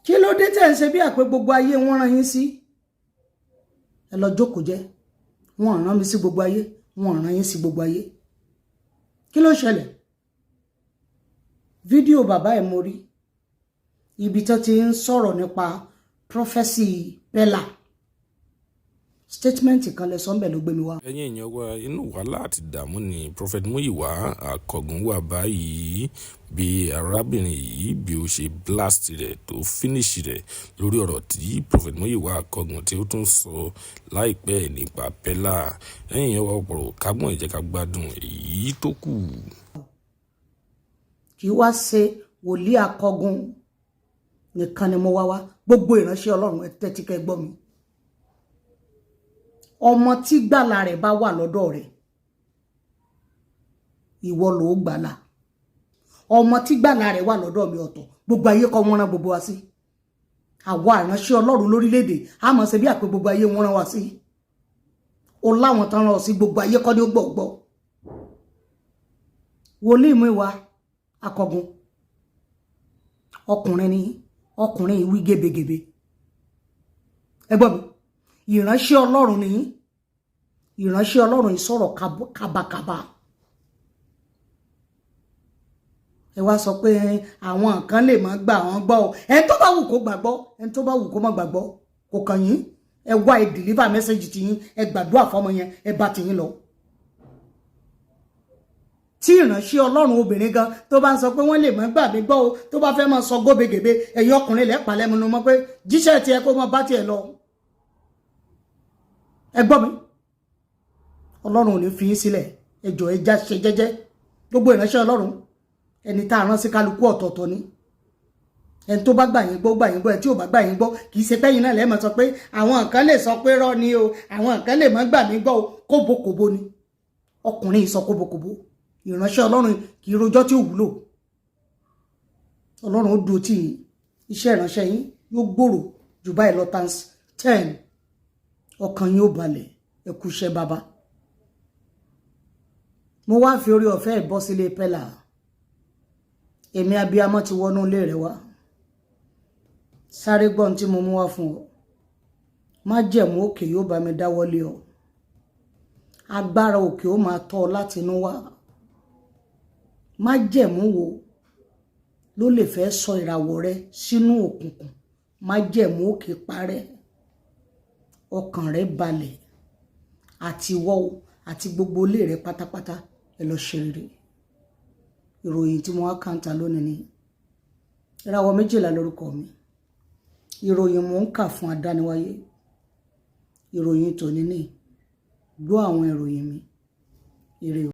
kí ló dé tẹ́ ń ṣe bí àpé gbogbo ayé wọ́n rán yín sí ẹ lọ jókòó jẹ́ wọ́n rán mi sí gbogbo ayé wọ́n rán yín sí gbogbo ayé kí ló ṣẹlẹ̀ fídíò bàbá ẹ̀ mo rí ibi tó ti ń sọ̀rọ̀ nípa prophecy Bella statement kan lẹ sọ ńbẹ̀ ló gbé mi wá. ẹ̀yin èèyàn wa inú wàhálà àti ìdààmú ni Prophet Muyiwa Akọgun wà báyìí bí arábìnrin yìí bí ó ṣe blast rẹ̀ tó finish rẹ̀ lórí ọ̀rọ̀ tí Prophet Muyiwa Akọgun tí ó tún sọ láìpẹ́ nípa Bella. ẹ̀yin èèyàn wa ọ̀pọ̀rọ̀ kágbọ́n ìjẹ́ ká gbádùn èyí tó kù. kì í wá ṣe wòlíì Akọgun nìkan ni mo wá gbogbo ìránṣẹ́ Ọlọ́run ẹ tẹ́tí kẹ́ gbọ́ mi. ọmọ tí gbàlà rẹ̀ bá wà lọ́dọ̀ rẹ̀ ìwọ ló gbàlà ọmọ tí gbàlà rẹ̀ wà lọ́dọ̀ mi ọ̀tọ̀ gbogbo ayé kọ́ wọ́n rán gbogbo wa sí àwa ìránṣẹ́ Ọlọ́run lórílẹ̀-èdè a mọ̀ ṣe bí àpé gbogbo ayé wọ́n rán wa sí o láwọn tán rán ọ sí gbogbo ayé kọ́ ní ó gbọ̀gbọ́ wòlíì Muyiwa Akọgun ọkùnrin ìwí gebegebe ẹ gbọ́ mi ìránṣẹ́ Ọlọ́run ni ìránṣẹ́ Ọlọ́run ìsọ̀rọ̀ kábàkàbà ẹ wá sọ pé àwọn kan lè má gbà wọ́n gbọ́ ẹni tó bá wù kó gbàgbọ́ ẹni tó bá wù kó má gbàgbọ́ kò kàn yín ẹ wá ẹ deliver message ti yín ẹ gbàdúrà fọ́mọ yẹn ẹ bá ti yín lọ tí ìránṣẹ́ Ọlọ́run obìnrin gan tó bá ń sọ pé wọ́n lè má gbà mí gbọ́ o tó bá fẹ́ máa sọ góbegèbe ẹ̀yin ọkùnrin lẹ́pàá lẹ́munu mọ́ pé jíṣẹ́ tiẹ̀ kó mọ bá tiẹ̀ lọ ẹ gbọ́ mi Ọlọ́run ò ní fi yín sílẹ̀ ẹ jọ̀ọ́ ẹ já ṣe jẹ́jẹ́ gbogbo ìránṣẹ́ Ọlọ́run ẹni tá a rán sí kálukú ọ̀tọ̀ọ̀tọ̀ ni ẹni tó bá gbà yín gbọ́ gbà yín gbọ́ ẹ tí ò bá gbà yín gbọ́ kì í ṣe pẹ́yìn náà lẹ́ẹ̀mọ́ sọ pé àwọn kan lè sọ pé rọ́ ni o àwọn kan lè má gbà mí gbọ́ o kóbokòbo ni ọkùnrin sọ kóbokòbo ìránṣẹ́ Ọlọ́run kì í rojọ́ tí ò wúlò Ọlọ́run ó dúró tì yín iṣẹ́ ìránṣẹ́ yín yóò gbòòrò jù báyìí lọ times 10 ọkàn yín ó balẹ̀ ẹ kú iṣẹ́ bàbá mo wá fi orí ọ̀fẹ́ ìbọ́ sílé Bella èmi abiyamọ ti wọnú ilé rẹ wá sáré gbọ́n tí mo mú wá fún ọ má jẹ̀mú òkè yóò bá mi dáwọ́lé ọ agbára òkè ó máa tọ́ ọ láti inú wá má jẹ̀mú wo ló lè fẹ́ sọ ìràwọ̀ rẹ sínú òkùnkùn má jẹ̀mú òkè parẹ́ ọkàn rẹ balẹ̀ àti ìwọ àti gbogbo ilé rẹ pátápátá ẹ lọ ṣe rere ìròyìn tí mo wá kàńtà lónìí ni ìràwọ̀ méjìlá lórúkọ mi ìròyìn mo ń kà fún adániwáyé ìròyìn tòní ní gbọ́ àwọn ìròyìn mi ire o.